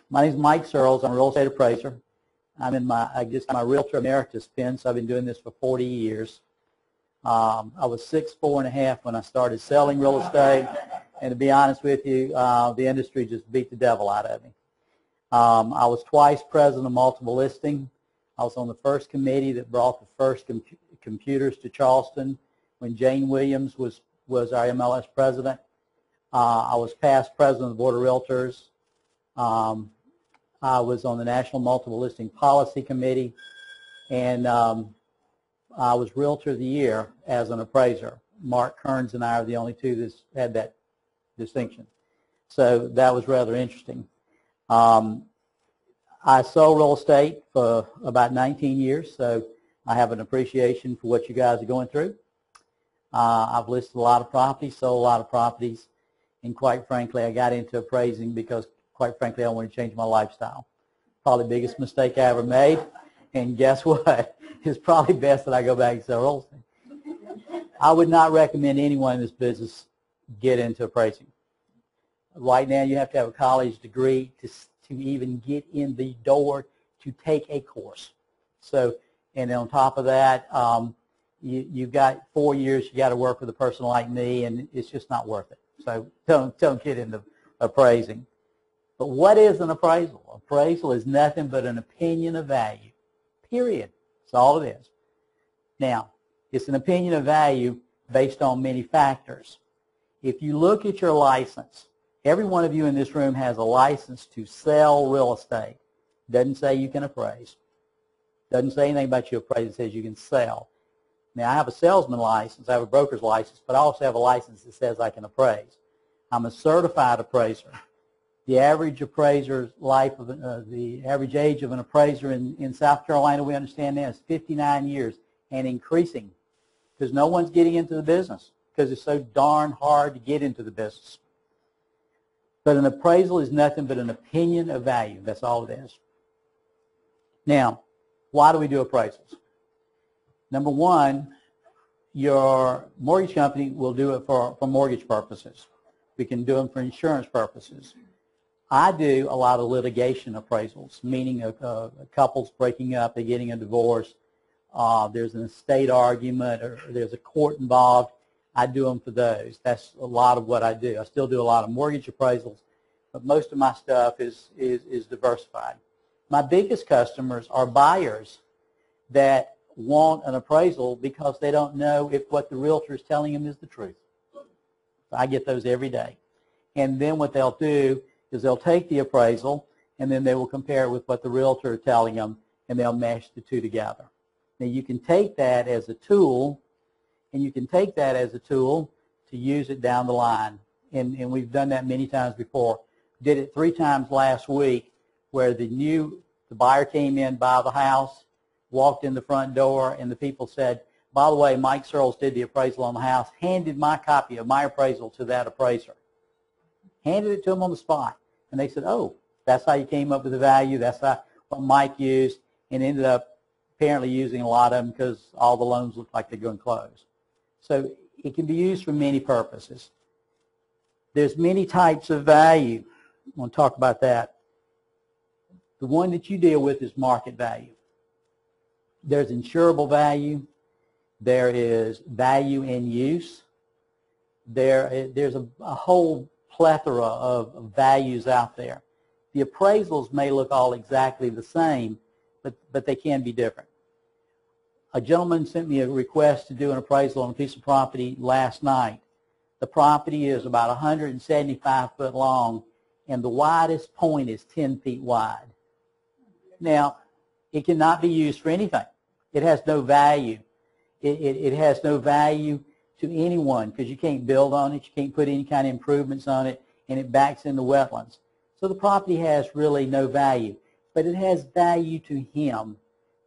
My name is Mike Surles. I'm a real estate appraiser. I'm in I just got my Realtor Emeritus pin, so I've been doing this for 40 years. I was 6'4.5" when I started selling real estate, and to be honest with you, the industry just beat the devil out of me. I was twice president of multiple listing. I was on the first committee that brought the first computers to Charleston when Jane Williams was our MLS president. I was past president of the Board of Realtors. I was on the National Multiple Listing Policy Committee, and I was Realtor of the Year as an appraiser. Mark Kearns and I are the only two that had that distinction. So that was rather interesting. I sold real estate for about 19 years, so I have an appreciation for what you guys are going through. I've listed a lot of properties, sold a lot of properties, and quite frankly, I got into appraising because, quite frankly, I wanted to change my lifestyle. Probably the biggest mistake I ever made, and guess what? It's probably best that I go back and sell real estate. I would not recommend anyone in this business get into appraising. Right now, you have to have a college degree to even get in the door to take a course. So, and on top of that, you've got 4 years. You got to work with a person like me, and it's just not worth it. So don't get into appraising. But what is an appraisal? Appraisal is nothing but an opinion of value, period. That's all it is. Now, it's an opinion of value based on many factors. If you look at your license, every one of you in this room has a license to sell real estate. Doesn't say you can appraise. Doesn't say anything about you appraise. It says you can sell. Now, I have a salesman license. I have a broker's license, but I also have a license that says I can appraise. I'm a certified appraiser. The average appraiser's life of the average age of an appraiser in South Carolina, we understand now, is 59 years and increasing because no one's getting into the business because it's so darn hard to get into the business. But an appraisal is nothing but an opinion of value. That's all it is. Now, why do we do appraisals? Number one, your mortgage company will do it for mortgage purposes. We can do them for insurance purposes. I do a lot of litigation appraisals, meaning a couple's breaking up, they're getting a divorce, there's an estate argument, or there's a court involved. I do them for those. That's a lot of what I do. I still do a lot of mortgage appraisals, but most of my stuff is diversified. My biggest customers are buyers that want an appraisal because they don't know if what the realtor is telling them is the truth. I get those every day. And then what they'll do is they'll take the appraisal and then they will compare it with what the realtor is telling them, and they'll mash the two together. Now you can take that as a tool, and you can take that as a tool to use it down the line. And we've done that many times before. Did it 3 times last week where the buyer came in, buy the house, walked in the front door, and the people said, by the way, Mike Surles did the appraisal on the house, handed my copy of my appraisal to that appraiser. Handed it to them on the spot. And they said, oh, that's how you came up with the value, that's what Mike used, and ended up apparently using a lot of them because all the loans looked like they're going to close. So it can be used for many purposes. There's many types of value. I want to talk about that. The one that you deal with is market value. There's insurable value. There is value in use. There's a whole plethora of values out there. The appraisals may look all exactly the same, but they can be different. A gentleman sent me a request to do an appraisal on a piece of property last night. The property is about 175 foot long, and the widest point is 10 feet wide. Now, it cannot be used for anything. It has no value. It has no value to anyone because you can't build on it, you can't put any kind of improvements on it, and it backs into wetlands. So the property has really no value, but it has value to him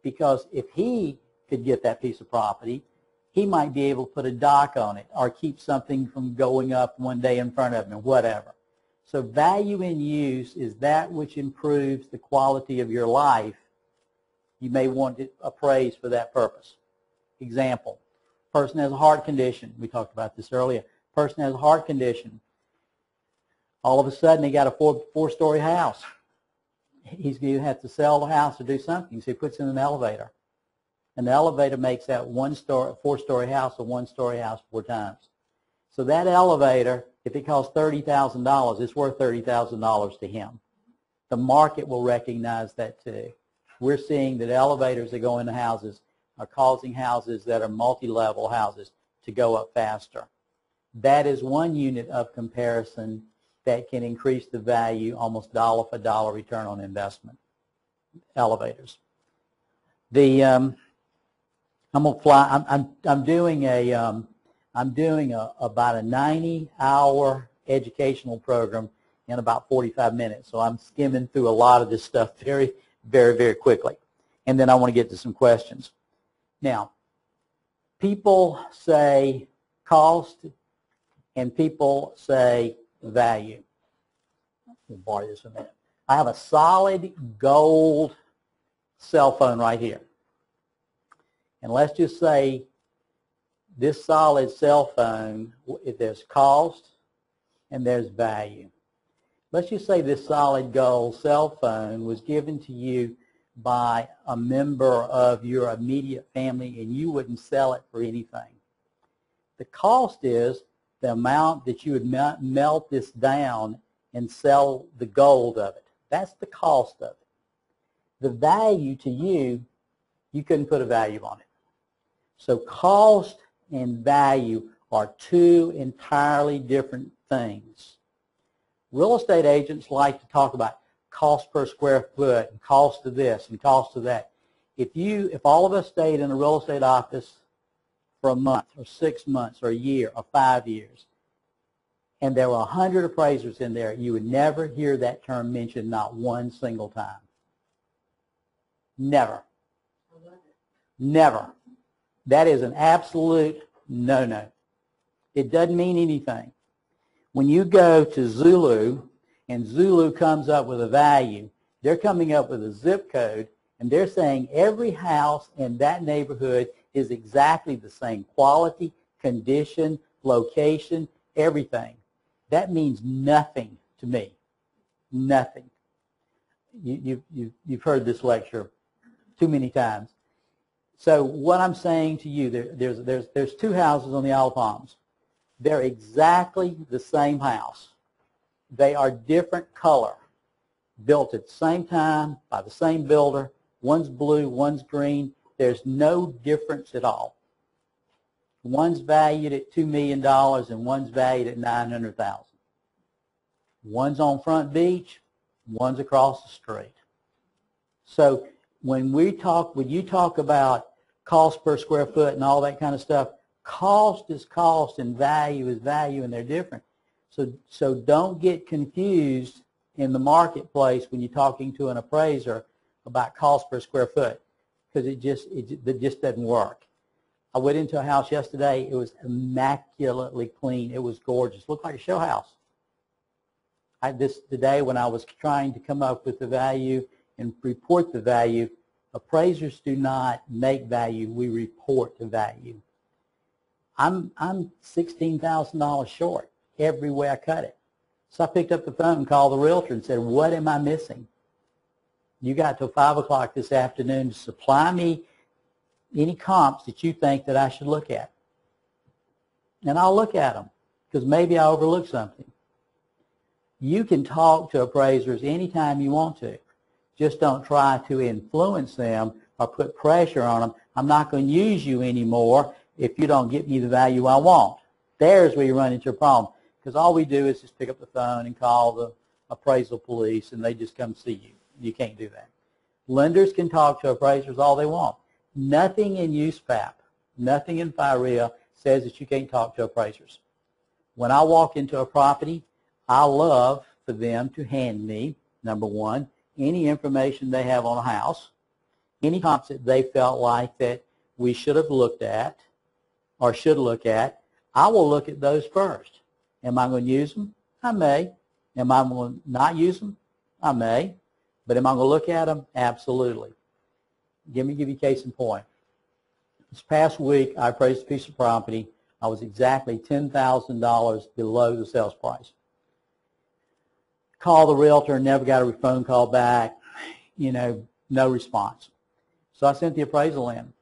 because if he could get that piece of property, he might be able to put a dock on it or keep something from going up one day in front of him or whatever. So value in use is that which improves the quality of your life. You may want it appraised for that purpose. Example, person has a heart condition. We talked about this earlier. Person has a heart condition. All of a sudden, they got a four-story house. he's going to have to sell the house or do something, so he puts in an elevator. And the elevator makes that four-story house a one-story house 4 times. So that elevator, if it costs $30,000, it's worth $30,000 to him. The market will recognize that too. We're seeing that elevators that go into houses are causing houses that are multi-level houses to go up faster. That is one unit of comparison that can increase the value almost dollar for dollar return on investment. Elevators. I'm gonna fly. I'm doing about a 90-hour educational program in about 45 minutes. So I'm skimming through a lot of this stuff very, very, very quickly, and then I want to get to some questions. Now, people say cost, and people say value. Let me borrow this for a minute. I have a solid gold cell phone right here. And let's just say this solid cell phone, there's cost and there's value. Let's just say this solid gold cell phone was given to you by a member of your immediate family and you wouldn't sell it for anything. The cost is the amount that you would melt this down and sell the gold of it. That's the cost of it. The value to you, you couldn't put a value on it. So cost and value are 2 entirely different things. Real estate agents like to talk about cost per square foot and cost of this and cost of that. If all of us stayed in a real estate office for a month or 6 months or a year or 5 years, and there were 100 appraisers in there, you would never hear that term mentioned not one single time. Never. Never. That is an absolute no-no. It doesn't mean anything. When you go to Zulu and Zulu comes up with a value, they're coming up with a zip code, and they're saying every house in that neighborhood is exactly the same quality, condition, location, everything. That means nothing to me. Nothing. You've heard this lecture too many times. So what I'm saying to you, there's 2 houses on the Isle of Palms. They're exactly the same house. They are different color, built at the same time by the same builder. One's blue, one's green. There's no difference at all. One's valued at $2 million and one's valued at $900,000. One's on Front Beach, one's across the street. So when you talk about cost per square foot and all that kind of stuff, cost is cost and value is value, and they're different. So don't get confused in the marketplace when you're talking to an appraiser about cost per square foot, because it just doesn't work. I went into a house yesterday. It was immaculately clean. It was gorgeous. Looked like a show house. Today when I was trying to come up with the value and report the value, appraisers do not make value. We report the value. I'm $16,000 short every way I cut it. So I picked up the phone and called the realtor and said, what am I missing? You got till 5 o'clock this afternoon to supply me any comps that you think that I should look at. And I'll look at them, because maybe I overlooked something. You can talk to appraisers anytime you want to. Just don't try to influence them or put pressure on them. I'm not going to use you anymore if you don't get me the value I want. There's where you run into a problem, because all we do is just pick up the phone and call the appraisal police, and they just come see you. You can't do that. Lenders can talk to appraisers all they want. Nothing in USPAP, nothing in FIREA says that you can't talk to appraisers. When I walk into a property, I love for them to hand me, number one, any information they have on a house, any comps that they felt like that we should have looked at or should look at. I will look at those first. Am I going to use them? I may. Am I going to not use them? I may. But am I going to look at them? Absolutely. Let me give you a case in point. This past week, I appraised a piece of property. I was exactly $10,000 below the sales price. Called the realtor, never got a phone call back. no response. So I sent the appraisal in.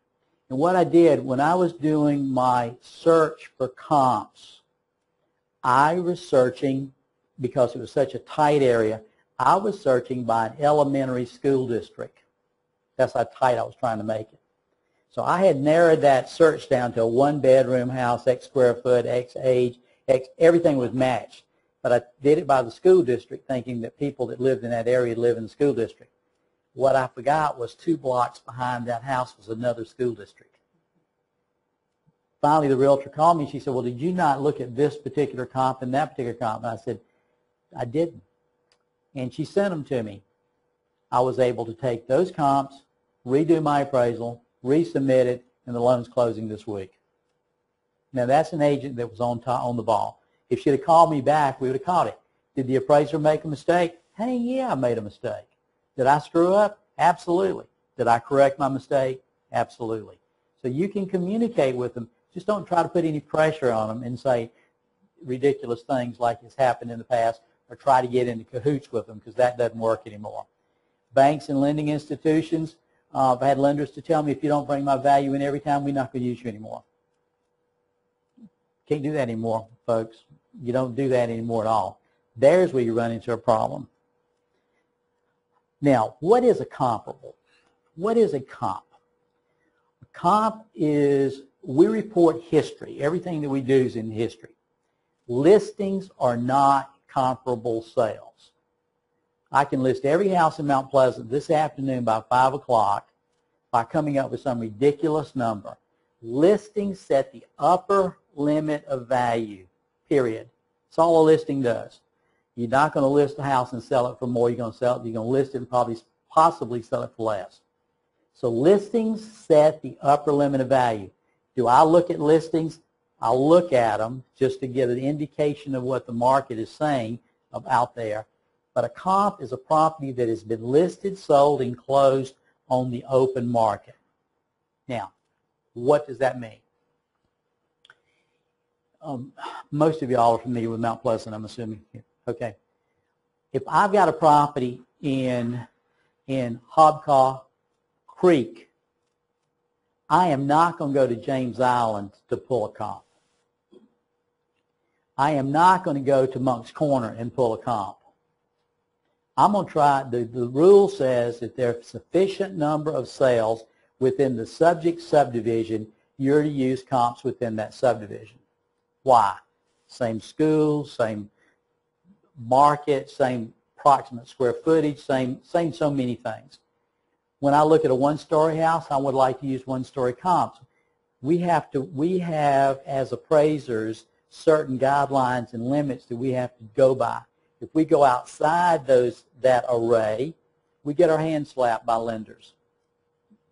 And what I did, when I was doing my search for comps, I was searching, because it was such a tight area, I was searching by an elementary school district. That's how tight I was trying to make it. So I had narrowed that search down to a one-bedroom house, X square foot, X age, X, everything was matched. But I did it by the school district, thinking that people that lived in that area live in the school district. What I forgot was 2 blocks behind that house was another school district. Finally, the realtor called me and she said, well, did you not look at this particular comp and that particular comp? And I said, I didn't. And she sent them to me. I was able to take those comps, redo my appraisal, resubmit it, and the loan's closing this week. Now, that's an agent that was on the ball. If she'd have called me back, we would have caught it. Did the appraiser make a mistake? Hey, yeah, I made a mistake. Did I screw up? Absolutely. Did I correct my mistake? Absolutely. So you can communicate with them. Just don't try to put any pressure on them and say ridiculous things like has happened in the past, or try to get into cahoots with them, because that doesn't work anymore. Banks and lending institutions, I've had lenders to tell me, if you don't bring my value in every time, we're not going to use you anymore. Can't do that anymore, folks. You don't do that anymore at all. There's where you run into a problem. Now, what is a comparable? What is a comp? A comp is, we report history. Everything that we do is in history. Listings are not comparable sales. I can list every house in Mount Pleasant this afternoon by 5 o'clock by coming up with some ridiculous number. Listings set the upper limit of value, period. That's all a listing does. You're not going to list a house and sell it for more. You're going to list it and possibly sell it for less. So listings set the upper limit of value. Do I look at listings? I'll look at them just to get an indication of what the market is saying out there. But a comp is a property that has been listed, sold, and closed on the open market. Now, what does that mean? Most of y'all are familiar with Mount Pleasant, I'm assuming. Okay. If I've got a property in Hobcaw Creek, I am not going to go to James Island to pull a comp. I am not going to go to Monk's Corner and pull a comp. I'm going to try, the rule says that there's sufficient number of sales within the subject subdivision, you're to use comps within that subdivision. Why? Same school, same market, same approximate square footage, same so many things. When I look at a one-story house, I would like to use one-story comps. We have, as appraisers, certain guidelines and limits that we have to go by. If we go outside that array, we get our hands slapped by lenders,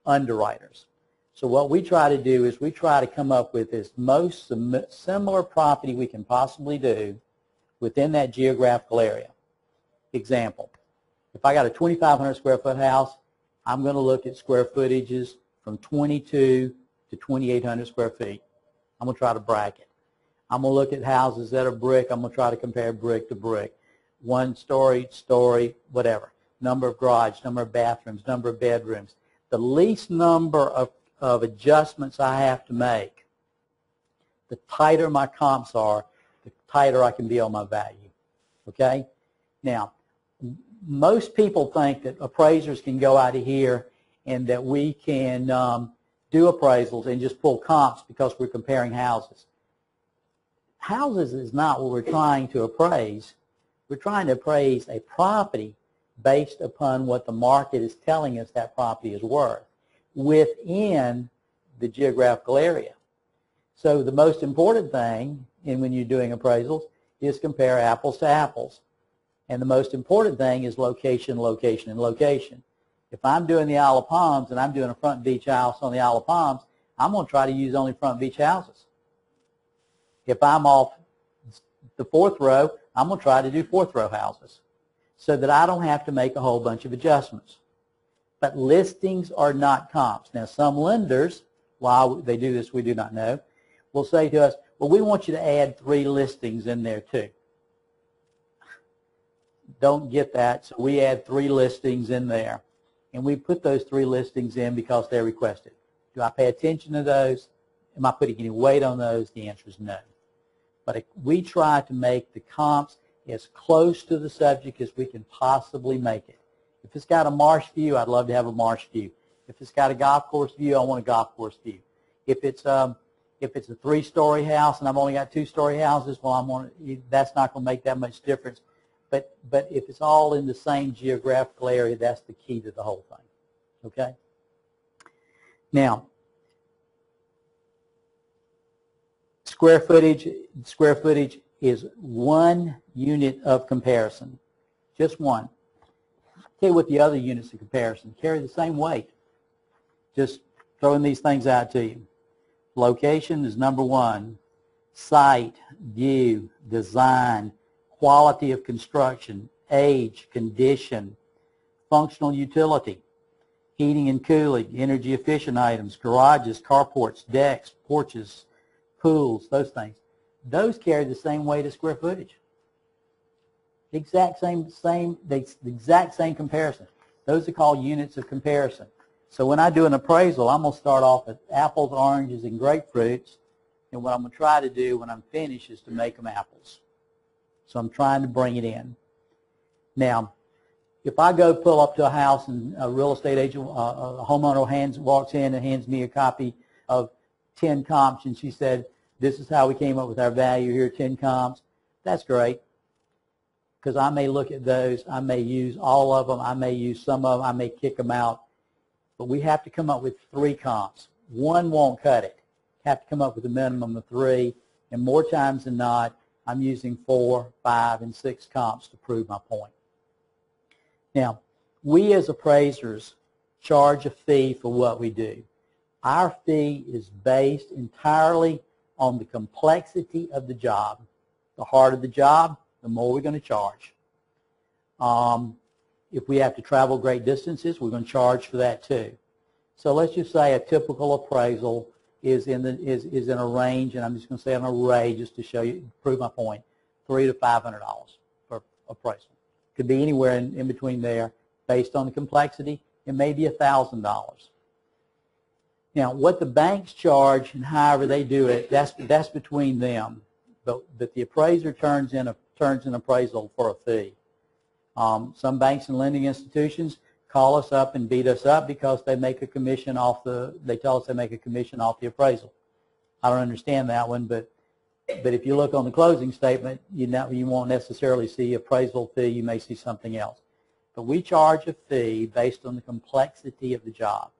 underwriters. So what we try to do is we try to come up with this most similar property we can possibly do within that geographical area. Example, if I got a 2,500 square foot house, I'm going to look at square footages from 22 to 2,800 square feet. I'm going to try to bracket. I'm going to look at houses that are brick. I'm going to try to compare brick to brick. 1 story, whatever. Number of garages, number of bathrooms, number of bedrooms. The least number of adjustments I have to make, the tighter my comps are, the tighter I can be on my value. Okay? Now, most people think that appraisers can go out of here and that we can do appraisals and just pull comps because we're comparing houses. Houses is not what we're trying to appraise. We're trying to appraise a property based upon what the market is telling us that property is worth within the geographical area. So the most important thing when you're doing appraisals is compare apples to apples. And the most important thing is location, location, and location. If I'm doing the Isle of Palms and I'm doing a front beach house on the Isle of Palms, I'm going to try to use only front beach houses. If I'm off the 4th row, I'm going to try to do 4th row houses so that I don't have to make a whole bunch of adjustments. But listings are not comps. Now, some lenders, why they do this we do not know, will say to us, well, we want you to add 3 listings in there too. Don't get that, so we add 3 listings in there. And we put those 3 listings in because they're requested. Do I pay attention to those? Am I putting any weight on those? The answer is no. But we try to make the comps as close to the subject as we can possibly make it. If it's got a marsh view, I'd love to have a marsh view. If it's got a golf course view, I want a golf course view. If it's a 3-story house and I've only got 2-story houses, well, that's not going to make that much difference. But if it's all in the same geographical area, that's the key to the whole thing. Okay? Now, square footage is 1 unit of comparison, just one. Tell you what the other units of comparison carry the same weight. Just throwing these things out to you. Location is number 1. Site, view, design, quality of construction, age, condition, functional utility, heating and cooling, energy efficient items, garages, carports, decks, porches, pools, those things. Those carry the same weight as square footage. The exact same comparison. Those are called units of comparison. So when I do an appraisal, I'm going to start off with apples, oranges, and grapefruits. And what I'm going to try to do when I'm finished is to make them apples. So I'm trying to bring it in. Now, if I go pull up to a house and a real estate agent, a homeowner walks in and hands me a copy of 10 comps, and she said, this is how we came up with our value here, 10 comps, that's great. Because I may look at those, I may use all of them, I may use some of them, I may kick them out. But we have to come up with 3 comps. 1 won't cut it. Have to come up with a minimum of 3, and more times than not, I'm using 4, 5, and 6 comps to prove my point. Now, we as appraisers charge a fee for what we do. Our fee is based entirely on the complexity of the job. The harder the job, the more we're going to charge. If we have to travel great distances, we're going to charge for that too. So let's just say a typical appraisal is in a range, and I'm just going to say an array just to show you, prove my point, $300 to $500 for appraisal. Could be anywhere in between there based on the complexity. It may be $1,000. Now, what the banks charge and however they do it, that's between them. But the appraiser turns in an appraisal for a fee. Some banks and lending institutions call us up and beat us up because they make a commission off they tell us they make a commission off the appraisal. I don't understand that one, but if you look on the closing statement, you won't necessarily see appraisal fee. You may see something else. But we charge a fee based on the complexity of the job.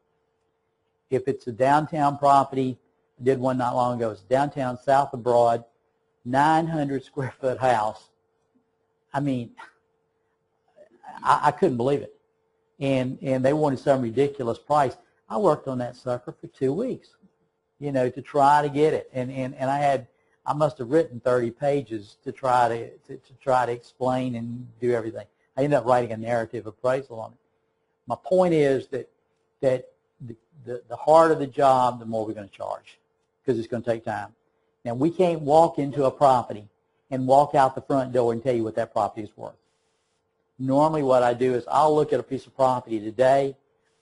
If it's a downtown property, I did one not long ago. It's downtown south of Broad, 900 square foot house. I mean, I couldn't believe it. And they wanted some ridiculous price. I worked on that sucker for 2 weeks, to try to get it. And I must have written 30 pages to try to explain and do everything. I ended up writing a narrative appraisal on it. My point is that the harder the job, the more we're going to charge, because it's going to take time. Now, we can't walk into a property and walk out the front door and tell you what that property is worth. Normally what I do is I'll look at a piece of property today,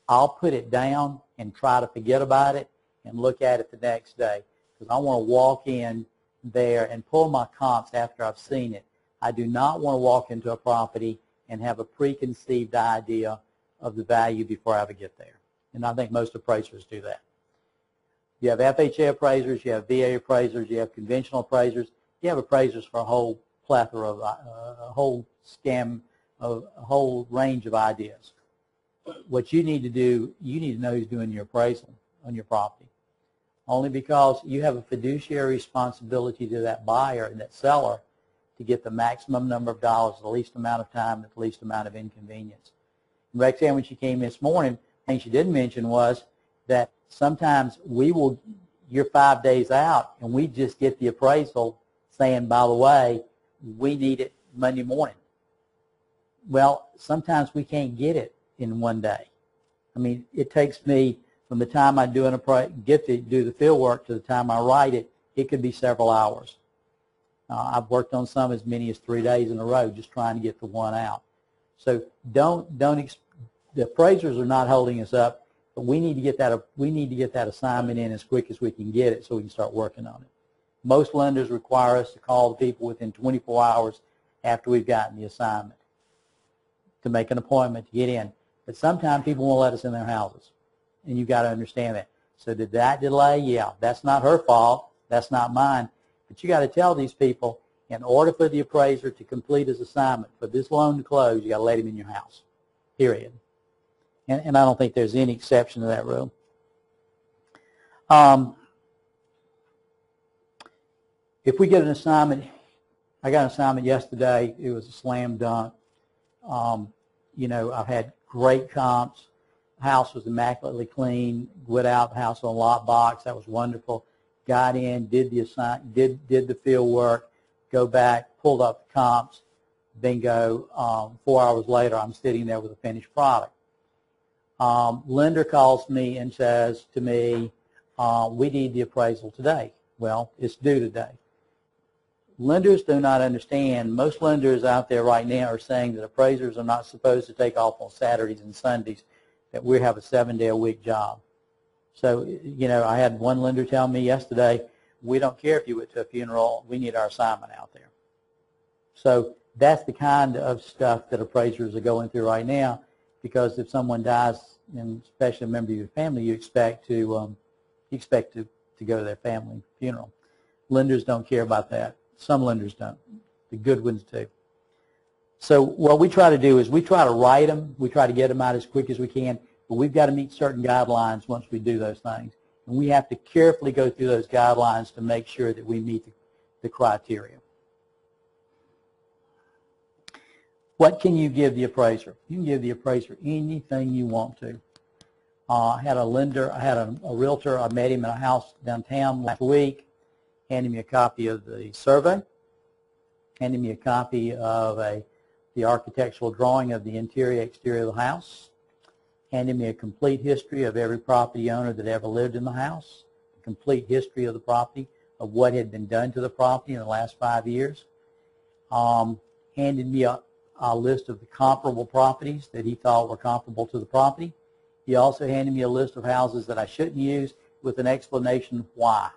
I'll put it down and try to forget about it and look at it the next day, because I want to walk in there and pull my comps after I've seen it. I do not want to walk into a property and have a preconceived idea of the value before I ever get there. And I think most appraisers do that. You have FHA appraisers, you have VA appraisers, you have conventional appraisers, you have appraisers for a whole plethora of, a whole range of ideas. What you need to do, you need to know who's doing your appraisal on your property. Only because you have a fiduciary responsibility to that buyer and that seller to get the maximum number of dollars, the least amount of time, at the least amount of inconvenience. And Rexanne, when she came this morning, the thing she didn't mention was that sometimes you're 5 days out and we just get the appraisal saying, by the way, we need it Monday morning. Well, sometimes we can't get it in one day. I mean, it takes me from the time I do do the field work to the time I write it, it could be several hours. I've worked on some as many as 3 days in a row just trying to get the one out. So don't the appraisers are not holding us up, but we need to get that assignment in as quick as we can get it so we can start working on it. Most lenders require us to call the people within 24 hours after we've gotten the assignment to make an appointment to get in. But sometimes people won't let us in their houses, and you've got to understand that. So did that delay? Yeah, that's not her fault. That's not mine. But you got to tell these people, in order for the appraiser to complete his assignment, for this loan to close, you got to let him in your house, period. And I don't think there's any exception to that rule. If we get an assignment, I got an assignment yesterday. It was a slam dunk. You know, I've had great comps. The house was immaculately clean. Went out the house on lot box. That was wonderful. Got in, did the field work. Go back, pulled up the comps. Bingo. 4 hours later, I'm sitting there with a finished product. Lender calls me and says to me, we need the appraisal today. Well, it's due today. Lenders do not understand. Most lenders out there right now are saying that appraisers are not supposed to take off on Saturdays and Sundays, that we have a 7-day-a-week job. So, you know, I had one lender tell me yesterday, we don't care if you went to a funeral, we need our assignment out there. So that's the kind of stuff that appraisers are going through right now, because if someone dies, and especially a member of your family, you expect to go to their family funeral. Lenders don't care about that. Some lenders don't. The good ones do. So what we try to do is we try to write them. We try to get them out as quick as we can, but we've got to meet certain guidelines once we do those things. And we have to carefully go through those guidelines to make sure that we meet the criteria. What can you give the appraiser? You can give the appraiser anything you want to. I had a realtor, I met him in a house downtown last week, handed me a copy of the survey, handed me a copy of the architectural drawing of the interior, exterior of the house, handed me a complete history of every property owner that ever lived in the house, a complete history of the property, of what had been done to the property in the last 5 years, handed me a list of the comparable properties that he thought were comparable to the property. He also handed me a list of houses that I shouldn't use with an explanation of why.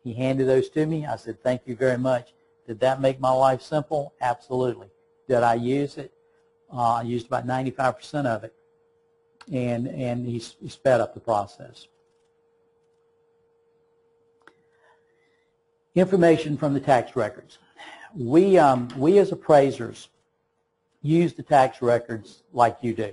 He handed those to me. I said, thank you very much. Did that make my life simple? Absolutely. Did I use it? I used about 95% of it. And he sped up the process. Information from the tax records. We as appraisers use the tax records like you do.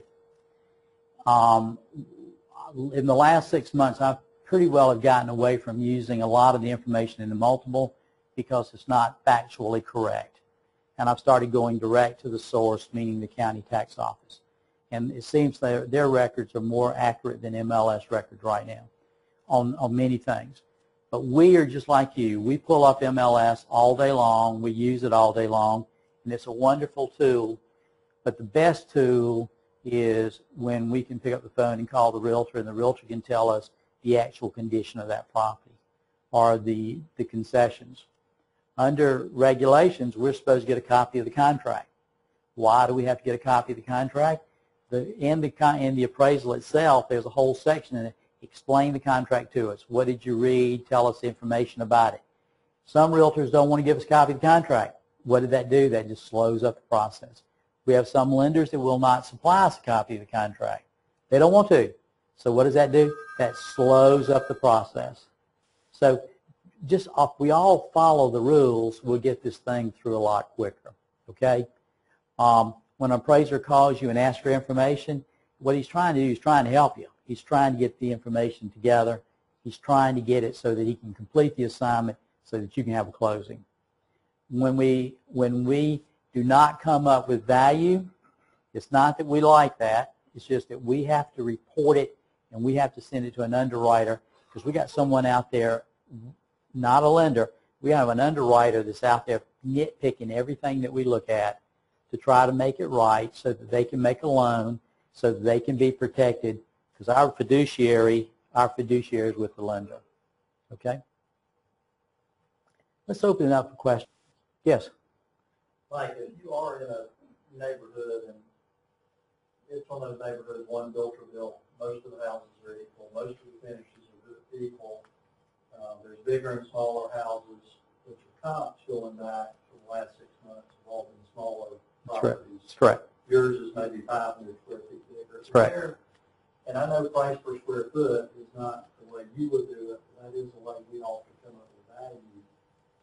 In the last 6 months, I've pretty well have gotten away from using a lot of the information in the multiple because it's not factually correct. And I've started going direct to the source, meaning the county tax office. And it seems their records are more accurate than MLS records right now on many things. But we are just like you. We pull up MLS all day long. We use it all day long. And it's a wonderful tool. But the best tool is when we can pick up the phone and call the realtor, and the realtor can tell us the actual condition of that property or the concessions. Under regulations, we're supposed to get a copy of the contract. Why do we have to get a copy of the contract? In the appraisal itself, there's a whole section in it. Explain the contract to us. What did you read? Tell us the information about it. Some realtors don't want to give us a copy of the contract. What did that do? That just slows up the process. We have some lenders that will not supply us a copy of the contract. They don't want to. So what does that do? That slows up the process. So just if we all follow the rules, we'll get this thing through a lot quicker. Okay? When an appraiser calls you and asks for information, what he's trying to do is trying to help you. He's trying to get the information together. He's trying to get it so that he can complete the assignment so that you can have a closing. When we do not come up with value, it's not that we like that. It's just that we have to report it and we have to send it to an underwriter because we got someone out there, not a lender. We have an underwriter that's out there nitpicking everything that we look at to try to make it right so that they can make a loan, so that they can be protected, because our fiduciary is with the lender. Okay? Let's open it up for questions. Yes? Like if you are in a neighborhood and it's one of those neighborhoods, one built or built. Most of the houses are equal. Most of the finishes are equal. There's bigger and smaller houses, which are comps going back for the last 6 months, involving smaller properties. That's correct. Yours is maybe 500 square feet bigger. That's correct. And I know price per square foot is not the way you would do it, but that is the way we often come up with value.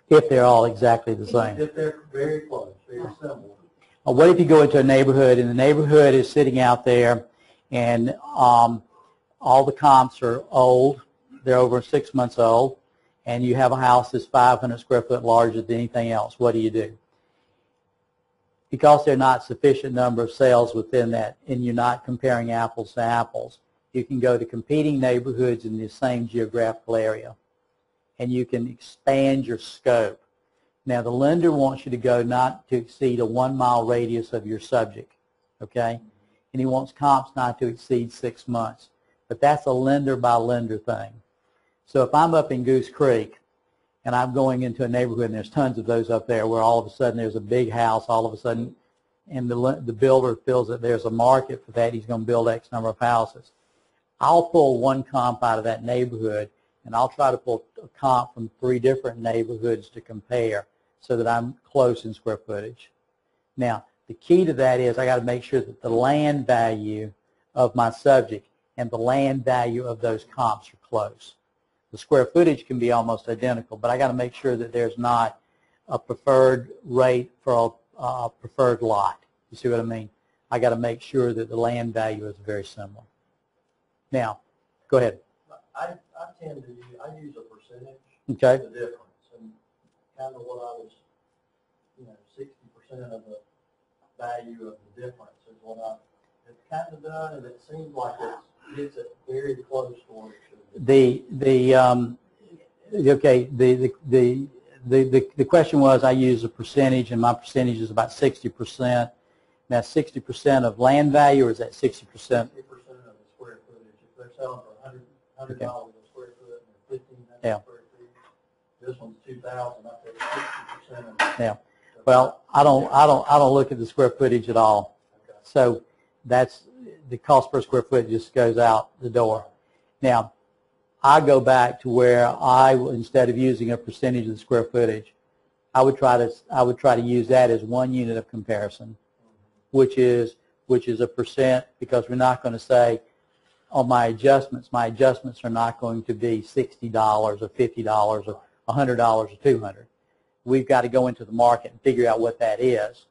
If they're all exactly the same. If they're very close, very similar. What if you go into a neighborhood and the neighborhood is sitting out there and all the comps are old, they're over 6 months old, and you have a house that's 500 square foot larger than anything else? What do? Because there are not sufficient number of sales within that, and you're not comparing apples to apples, you can go to competing neighborhoods in the same geographical area, and you can expand your scope. Now, the lender wants you to go not to exceed a 1 mile radius of your subject, okay? And he wants comps not to exceed 6 months. But that's a lender by lender thing. So if I'm up in Goose Creek and I'm going into a neighborhood and there's tons of those up there where all of a sudden there's a big house all of a sudden, and the builder feels that there's a market for that, he's going to build X number of houses, I'll pull one comp out of that neighborhood and I'll try to pull a comp from 3 different neighborhoods to compare so that I'm close in square footage. Now, the key to that is I got to make sure that the land value of my subject and the land value of those comps are close. The square footage can be almost identical, but I got to make sure that there's not a preferred rate for a preferred lot. You see what I mean? I got to make sure that the land value is very similar. Now, go ahead. I tend to use a percentage Okay. of the difference, and kind of what I was, 60% of the value of the difference is what I have kind of done, and it seems like it gets it very close to what it should be. The question was, I use a percentage, and my percentage is about 60%. Now, 60% of land value, or is that 60%? 60% of the square footage. If they're selling for $100 Okay. a square foot and 1,500 Yeah. square feet, this one's 2,000. I think 60% of it. Yeah. Well, I don't look at the square footage at all. Okay. So that's the cost per square foot just goes out the door. Now, I go back to where instead of using a percentage of the square footage, I would try to use that as one unit of comparison, which is a percent, because we're not going to say on my adjustments are not going to be $60 or $50 or $100 or $200. We've got to go into the market and figure out what that is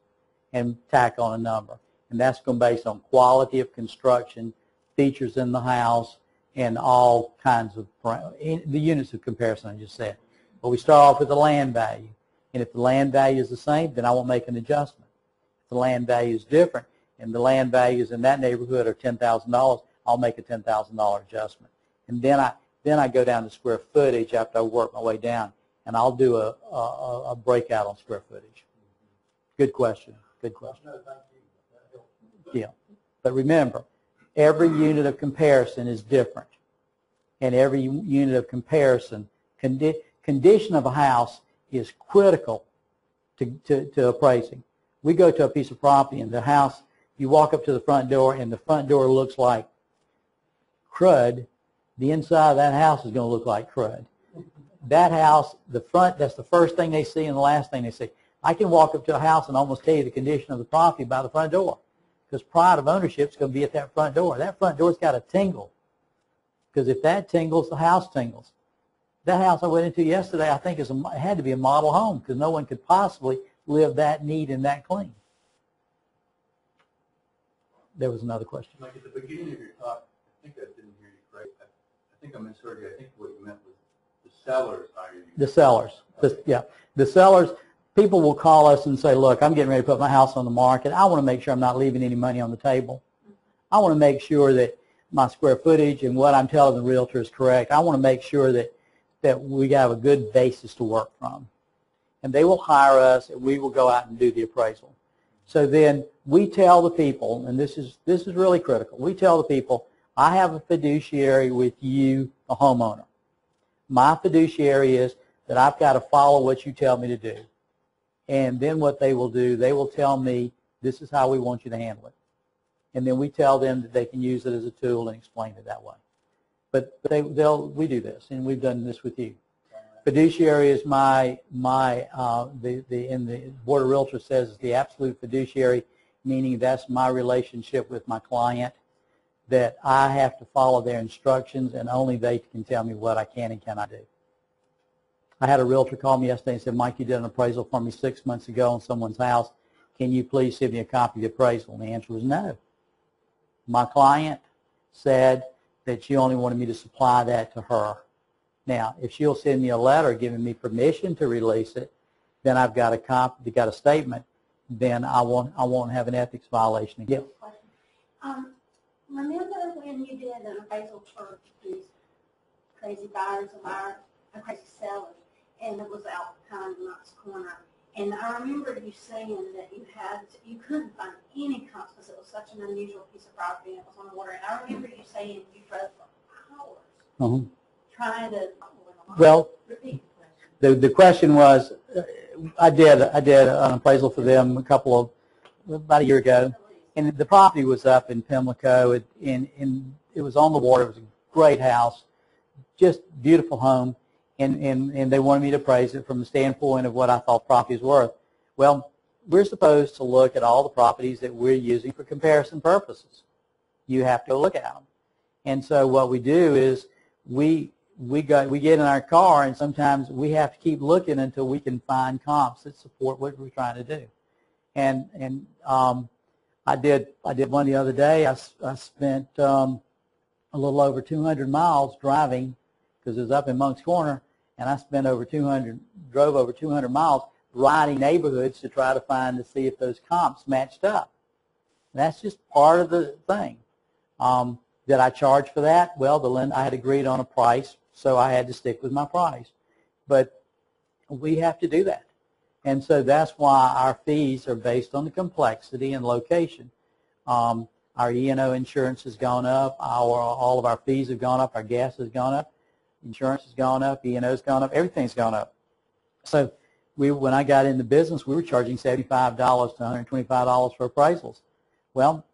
and tack on a number. And that's going to be based on quality of construction, features in the house, and all kinds of the units of comparison I just said. But we start off with the land value. And if the land value is the same, then I won't make an adjustment. If the land value is different and the land values in that neighborhood are $10,000, I'll make a $10,000 adjustment. And then I go down to square footage after I work my way down, and I'll do a breakout on square footage. Good question. Good question. No, thank you. That helps me. Yeah. But remember, every unit of comparison is different. And every unit of comparison, condition of a house is critical to appraising. We go to a piece of property and the house, you walk up to the front door and the front door looks like crud, the inside of that house is going to look like crud. That house, the front, that's the first thing they see and the last thing they see. I can walk up to a house and almost tell you the condition of the property by the front door, because pride of ownership is going to be at that front door. That front door's got to tingle, because if that tingles, the house tingles. That house I went into yesterday, I think it had to be a model home, because no one could possibly live that neat and that clean. There was another question. Like at the beginning of your talk, I think I didn't hear you correct. I think I misheard you. I think what you meant was the sellers hire you. The sellers. Yeah. The sellers, people will call us and say, look, I'm getting ready to put my house on the market. I want to make sure I'm not leaving any money on the table. I want to make sure that my square footage and what I'm telling the realtor is correct. I want to make sure that we have a good basis to work from. And they will hire us, and we will go out and do the appraisal. So then we tell the people, and this is really critical, we tell the people, I have a fiduciary with you, the homeowner. My fiduciary is that I've got to follow what you tell me to do. And then what they will do, they will tell me, this is how we want you to handle it. and then we tell them that they can use it as a tool and explain it that way. But we do this, and we've done this with you. Fiduciary is in the Board of Realtors says is the absolute fiduciary, meaning that's my relationship with my client, that I have to follow their instructions and only they can tell me what I can and cannot do. I had a realtor call me yesterday and said, Mike, you did an appraisal for me 6 months ago on someone's house. Can you please send me a copy of the appraisal? And the answer was no. My client said that she only wanted me to supply that to her. Now, if she'll send me a letter giving me permission to release it, then I've got a copy, got a statement, then I won't have an ethics violation again. Remember when you did an appraisal for these crazy buyers and crazy sellers, and it was out kind of Knox Corner, and I remember you saying that you couldn't find any comps because it was such an unusual piece of property and it was on the water, and I remember you saying you drove for hours trying to. Well, the question was, I did an appraisal for them about a year ago, and the property was up in Pimlico, and it was on the water. It was a great house, just beautiful home, and they wanted me to appraise it from the standpoint of what I thought property was worth. Well, we're supposed to look at all the properties that we're using for comparison purposes. You have to look at them, and so what we do is we get in our car, and sometimes we have to keep looking until we can find comps that support what we're trying to do. And I did one the other day. I spent a little over 200 miles driving because it was up in Monk's Corner, and I drove over 200 miles riding neighborhoods to try to see if those comps matched up. And that's just part of the thing. Did I charge for that? Well, I had agreed on a price, so I had to stick with my price. But we have to do that. And so that's why our fees are based on the complexity and location. Our E&O insurance has gone up. All of our fees have gone up. Our gas has gone up. Insurance has gone up. E&O has gone up. Everything's gone up. So when I got in the business, we were charging $75 to $125 for appraisals. Well,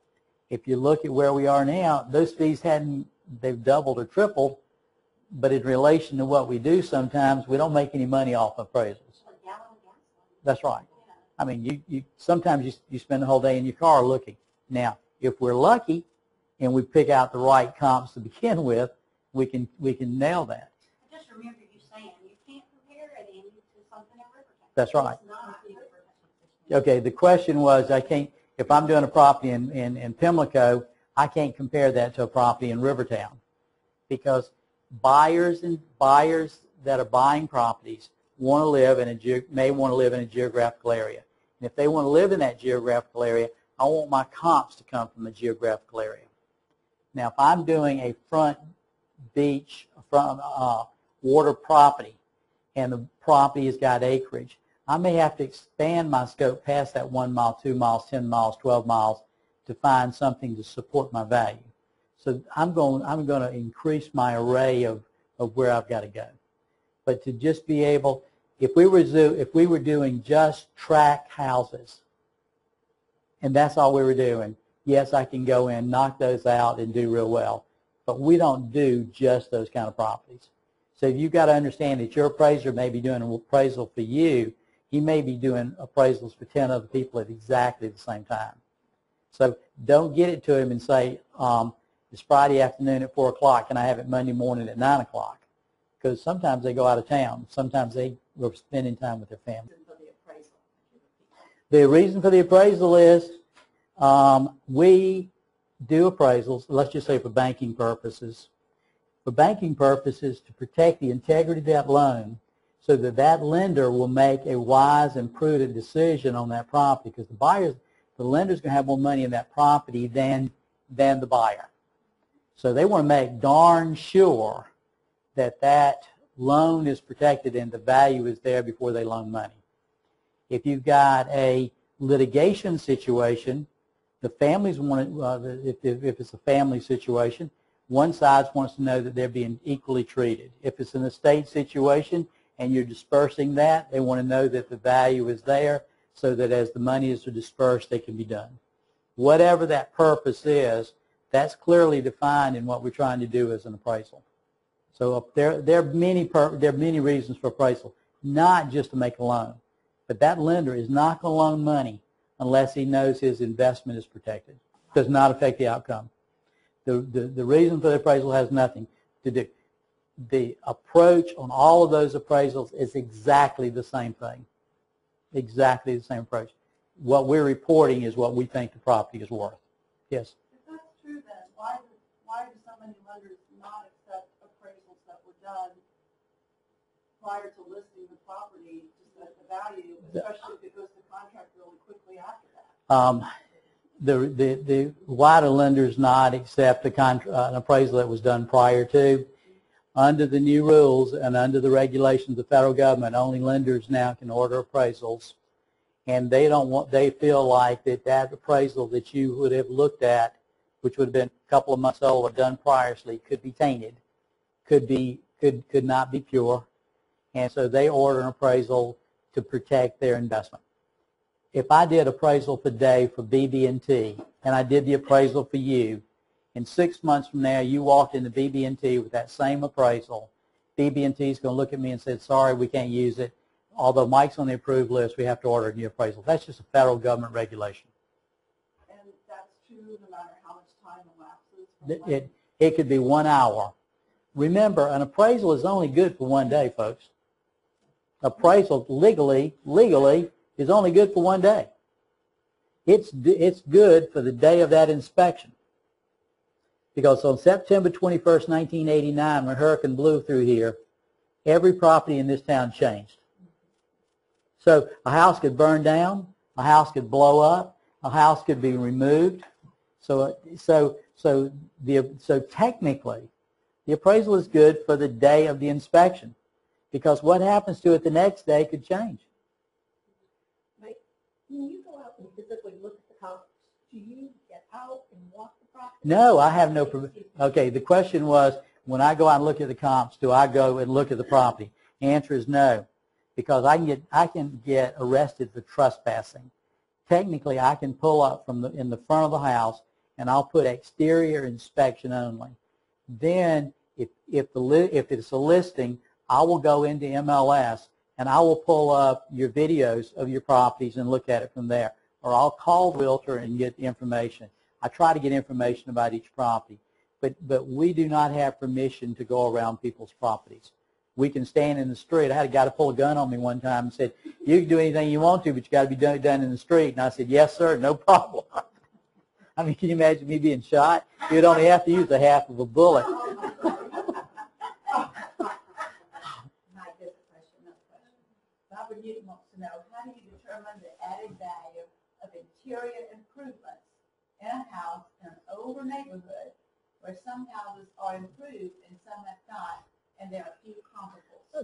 if you look at where we are now, those fees they've doubled or tripled, but in relation to what we do sometimes, we don't make any money off appraisals. That's right. I mean, sometimes you spend the whole day in your car looking. Now, if we're lucky and we pick out the right comps to begin with, we can nail that. I just remember you saying you can't compare it to something in Rivertown. That's right. Okay, the question was, if I'm doing a property in Pimlico, I can't compare that to a property in Rivertown, because buyers that are buying properties may want to live in a geographical area. And if they want to live in that geographical area, I want my comps to come from a geographical area. Now, if I'm doing a front beach, water property, and the property has got acreage, I may have to expand my scope past that 1 mile, 2 miles, 10 miles, 12 miles to find something to support my value. So I'm going to increase my array of where I've got to go. But to just be able, if we were doing just tract houses, and that's all we were doing, yes, I can go in, knock those out, and do real well. But we don't do just those kind of properties. So you've got to understand that your appraiser may be doing an appraisal for you. He may be doing appraisals for 10 other people at exactly the same time. So don't get it to him and say, it's Friday afternoon at 4 o'clock, and I have it Monday morning at 9 o'clock. Because sometimes they go out of town. Sometimes they were spending time with their family. The reason for the appraisal is we do appraisals, let's just say for banking purposes. For banking purposes, to protect the integrity of that loan so that that lender will make a wise and prudent decision on that property, because the lender's going to have more money in that property than the buyer. So they want to make darn sure that that loan is protected and the value is there before they loan money. If you've got a litigation situation, the families want if it's a family situation, one side wants to know that they're being equally treated. If it's an estate situation and you're dispersing that, they want to know that the value is there so that as the money is dispersed, they can be done. whatever that purpose is, that's clearly defined in what we're trying to do as an appraisal. So there are many reasons for appraisal, not just to make a loan. But that lender is not going to loan money unless he knows his investment is protected. Does not affect the outcome. The reason for the appraisal has nothing to do. The approach on all of those appraisals is exactly the same thing. Exactly the same approach. What we're reporting is what we think the property is worth. Yes? If that's true, then why do so many lenders not accept appraisals that were done prior to listing the property just at the value, especially if it goes to contract really quickly after that? Why do lenders not accept an appraisal that was done prior to? Under the new rules and under the regulations of the federal government, only lenders now can order appraisals, and they feel like that appraisal that you would have looked at, which would have been a couple of months old or done previously, could be tainted, could not be pure, and so they order an appraisal to protect their investment. If I did appraisal today for BB&T and I did the appraisal for you, and 6 months from now you walked into BB&T with that same appraisal, BB&T is going to look at me and say, sorry, we can't use it. Although Mike's on the approved list, we have to order a new appraisal. That's just a federal government regulation. And that's true no matter how much time elapses? It could be 1 hour. Remember, an appraisal is only good for 1 day, folks. Appraisal legally is only good for 1 day. It's good for the day of that inspection. Because on September 21st, 1989, when Hurricane blew through here, every property in this town changed. So a house could burn down, a house could blow up, a house could be removed. So technically, the appraisal is good for the day of the inspection, because what happens to it the next day could change. Mike, when you go out and physically look at the house, do you get out and walk the property? No, I have no. Okay, the question was, when I go out and look at the comps, do I go and look at the property? The answer is no, because I can get arrested for trespassing. Technically, I can pull up in the front of the house, and I'll put exterior inspection only. Then, if it's a listing, I will go into MLS and I will pull up your videos of your properties and look at it from there. Or I'll call the realtor and get the information. I try to get information about each property, but we do not have permission to go around people's properties. We can stand in the street. I had a guy to pull a gun on me one time and said, you can do anything you want to, but you got to be done in the street. And I said, yes, sir, no problem. I mean, can you imagine me being shot? You'd only have to use a half of a bullet. Robert Newton wants to know, how do you determine the added value of interior improvements in a house in an older neighborhood where some houses are improved and some have not, and there are a few comparables?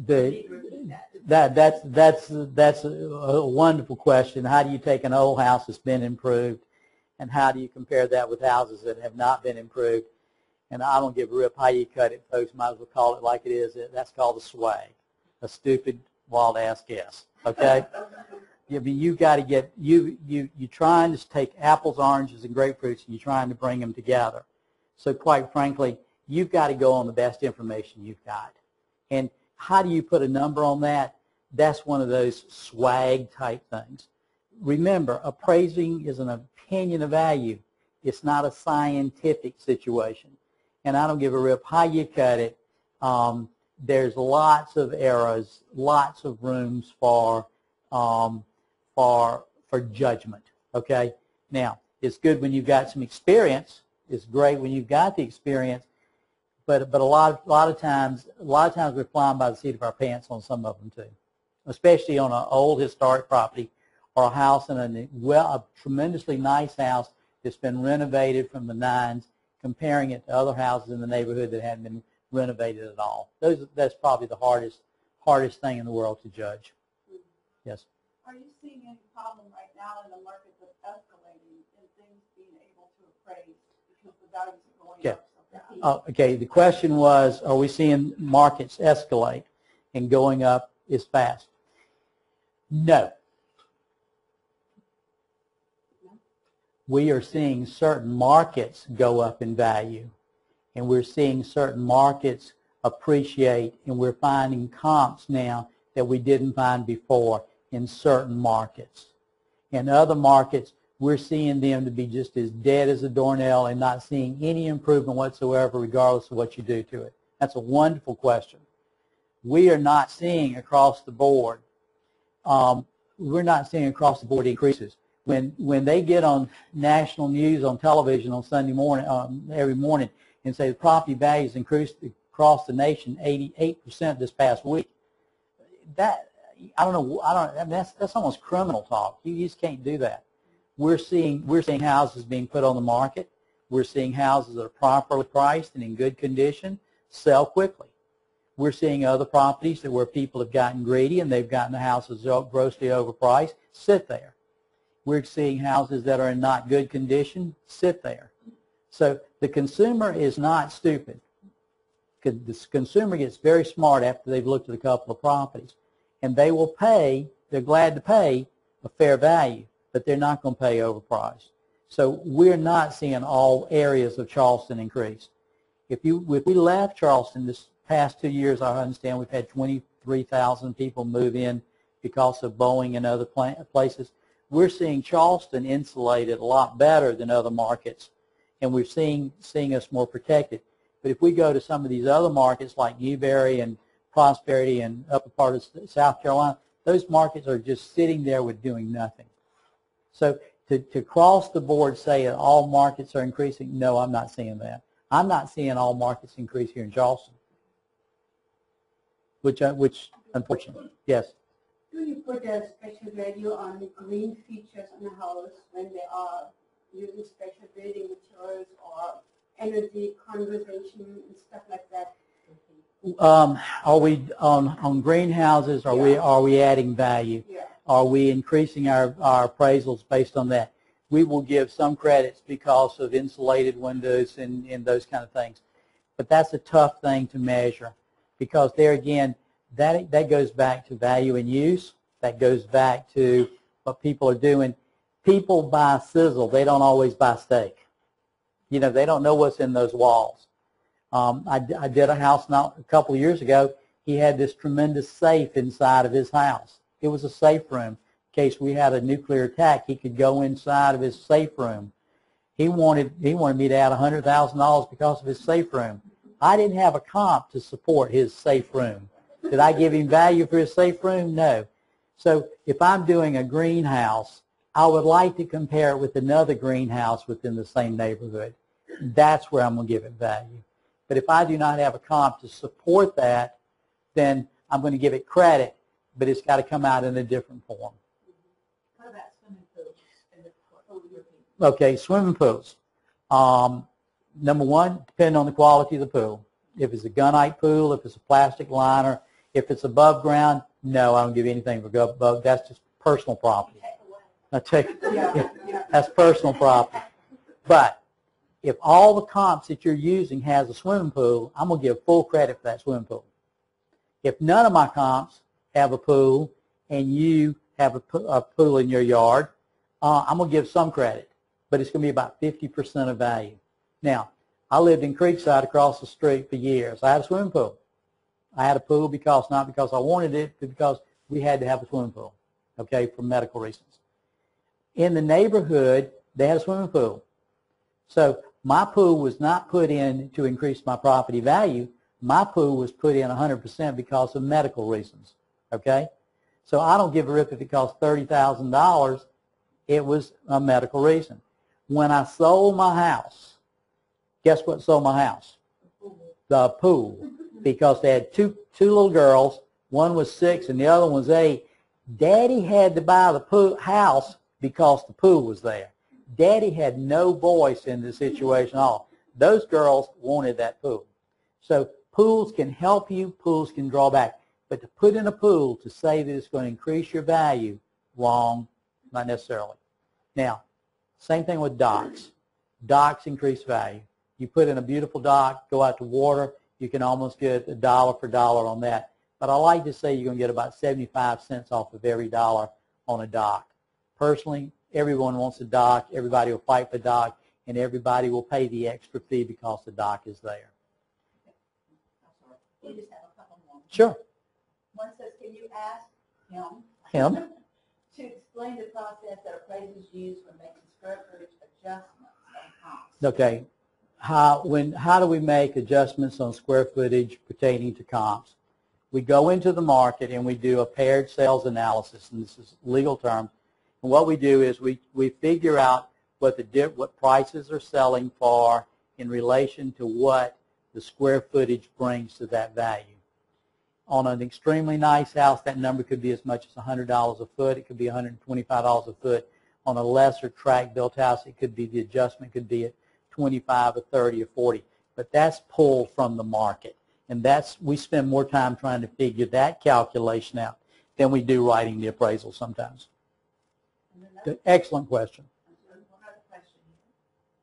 That's a wonderful question. How do you take an old house that's been improved, and how do you compare that with houses that have not been improved? And I don't give a rip how you cut it, folks. Might as well call it like it is. That's called a swag, a stupid, wild-ass guess. Okay? You got to get you're trying to take apples, oranges, and grapefruits, and you're trying to bring them together. So quite frankly, you've got to go on the best information you've got. And how do you put a number on that? That's one of those swag type things. Remember, appraising is an opinion of value. It's not a scientific situation. And I don't give a rip how you cut it. There's lots of errors, lots of rooms for judgment. Okay. Now, it's good when you've got some experience. It's great when you've got the experience. But a lot of times we're flying by the seat of our pants on some of them too, especially on an old historic property or a house in a tremendously nice house that's been renovated from the 90s, comparing it to other houses in the neighborhood that hadn't been renovated at all. That's probably the hardest thing in the world to judge. Yes. Are you seeing any problem right now in the market of escalating and things being able to appraise because the values are going up so fast? Okay, the question was, are we seeing markets escalate and going up as fast? No. we are seeing certain markets go up in value, and we're seeing certain markets appreciate, and we're finding comps now that we didn't find before in certain markets. In other markets, we're seeing them to be just as dead as a doornail and not seeing any improvement whatsoever regardless of what you do to it. That's a wonderful question. We are not seeing across the board, increases. When they get on national news on television on Sunday morning, every morning, and say the property values increased across the nation 88% this past week, that, I mean, that's almost criminal talk. You just can't do that. We're seeing houses being put on the market. We're seeing houses that are properly priced and in good condition sell quickly. We're seeing other properties where people have gotten greedy and they've gotten the houses grossly overpriced sit there. We're seeing houses that are in not good condition sit there. So the consumer is not stupid. The consumer gets very smart after they've looked at a couple of properties, and they will pay, they're glad to pay a fair value, but they're not going to pay overpriced. So we're not seeing all areas of Charleston increase. If we left Charleston this past 2 years, I understand we've had 23,000 people move in because of Boeing and other places. We're seeing Charleston insulated a lot better than other markets, and we're seeing us more protected. But if we go to some of these other markets like Newberry and Prosperity and upper part of South Carolina, those markets are just sitting there with doing nothing. So to cross the board say that all markets are increasing, no, I'm not seeing that. I'm not seeing all markets increase here in Charleston, which unfortunately, yes. Do you put a special value on the green features on the house when they are using special building materials or energy conservation and stuff like that? Are we on greenhouses? Are we adding value? Yeah. Are we increasing our appraisals based on that? We will give some credits because of insulated windows and those kind of things, but that's a tough thing to measure because there again, that goes back to value and use. That goes back to what people are doing. People buy sizzle. They don't always buy steak. You know, they don't know what's in those walls. I did a house a couple of years ago. He had this tremendous safe inside of his house. It was a safe room. In case we had a nuclear attack, he could go inside of his safe room. He wanted me to add $100,000 because of his safe room. I didn't have a comp to support his safe room. Did I give him value for his safe room? No. So if I'm doing a greenhouse, I would like to compare it with another greenhouse within the same neighborhood. That's where I'm going to give it value. But if I do not have a comp to support that, then I'm going to give it credit, but it's got to come out in a different form. What about swimming pools in the portfolio? Okay, swimming pools. Number one, depending on the quality of the pool. If it's a gunite pool, if it's a plastic liner, if it's above ground, no, I don't give anything for above. That's just personal property. That's personal property. But if all the comps that you're using has a swimming pool, I'm going to give full credit for that swimming pool. If none of my comps have a pool and you have a pool in your yard, I'm going to give some credit, but it's going to be about 50% of value. Now, I lived in Creekside across the street for years. I had a swimming pool. I had a pool not because I wanted it, but because we had to have a swimming pool, okay, for medical reasons. In the neighborhood, they had a swimming pool. So my pool was not put in to increase my property value. My pool was put in 100% because of medical reasons, okay? So I don't give a rip if it cost $30,000. It was a medical reason. When I sold my house, guess what sold my house? The pool. Because they had two little girls. One was 6 and the other one was 8. Daddy had to buy the house because the pool was there. Daddy had no voice in the situation at all. Those girls wanted that pool. So pools can help you. Pools can draw back. But to put in a pool to say that it's going to increase your value, wrong, not necessarily. Now, same thing with docks. Docks increase value. You put in a beautiful dock, go out to water, you can almost get $1 for $1 on that. But I like to say you're going to get about 75 cents off of every dollar on a dock. Personally, everyone wants a dock, everybody will fight for dock, and everybody will pay the extra fee because the dock is there. We just have a couple more. Sure. One says, can you ask Him? to explain the process that appraisers use when making square footage adjustments on comps? Okay. How do we make adjustments on square footage pertaining to comps? We go into the market and we do a paired sales analysis, and this is legal term. And what we do is we figure out what prices are selling for in relation to what the square footage brings to that value. On an extremely nice house, that number could be as much as $100 a foot. It could be $125 a foot. On a lesser tract-built house, it could be, the adjustment could be at 25 or 30 or 40. But that's pulled from the market. And we spend more time trying to figure that calculation out than we do writing the appraisal sometimes. Excellent question. One other question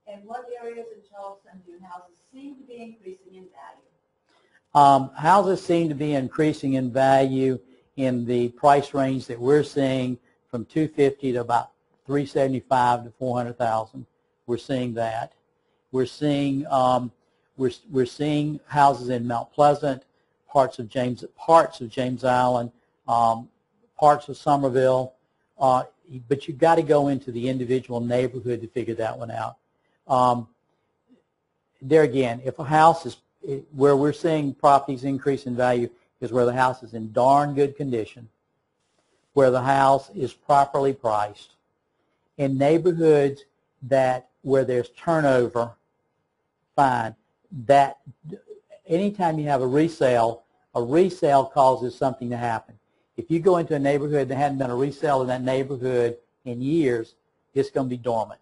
here. In what areas in Charleston do houses seem to be increasing in value? Houses seem to be increasing in value in the price range that we're seeing from $250,000 to about $375,000 to $400,000. We're seeing that. We're seeing houses in Mount Pleasant, parts of James Island, parts of Somerville. But you've got to go into the individual neighborhood to figure that one out. There again, if a house is where we're seeing properties increase in value is where the house is in darn good condition, where the house is properly priced, in neighborhoods where there's turnover, fine. That anytime you have a resale causes something to happen. If you go into a neighborhood that hadn't been a resale in that neighborhood in years, it's going to be dormant.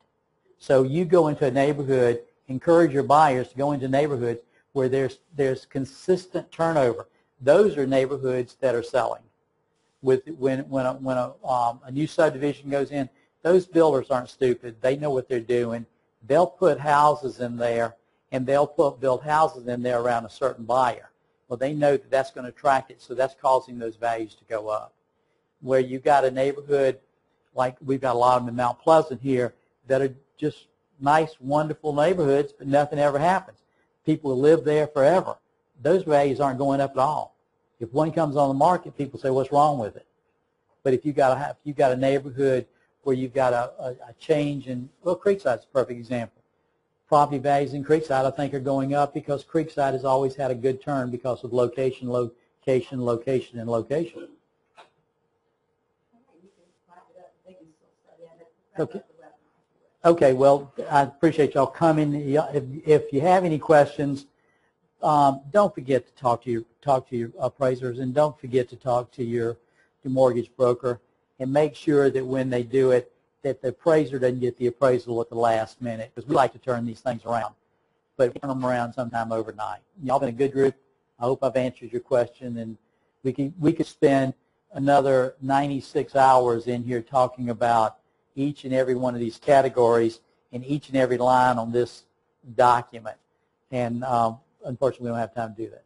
So you go into a neighborhood, encourage your buyers to go into neighborhoods where there's consistent turnover. Those are neighborhoods that are selling. When a new subdivision goes in, those builders aren't stupid. They know what they're doing. They'll put houses in there, and they'll build houses in there around a certain buyer. Well, they know that that's going to attract it, so that's causing those values to go up. Where you've got a neighborhood, like we've got a lot of them in Mount Pleasant here, that are just nice, wonderful neighborhoods, but nothing ever happens. People live there forever. Those values aren't going up at all. If one comes on the market, people say, what's wrong with it? But if you've got a neighborhood where you've got a change in, well, Creekside's a perfect example. Property values in Creekside, I think, are going up because Creekside has always had a good turn because of location, location, location, and location. Okay. Okay. Well, I appreciate y'all coming. If you have any questions, don't forget to talk to your appraisers, and don't forget to talk to your mortgage broker, and make sure that when they do it, that the appraiser doesn't get the appraisal at the last minute, because we like to turn these things around, but we turn them around sometime overnight. Y'all been a good group. I hope I've answered your question, and we could spend another 96 hours in here talking about each and every one of these categories and each and every line on this document, and unfortunately we don't have time to do that.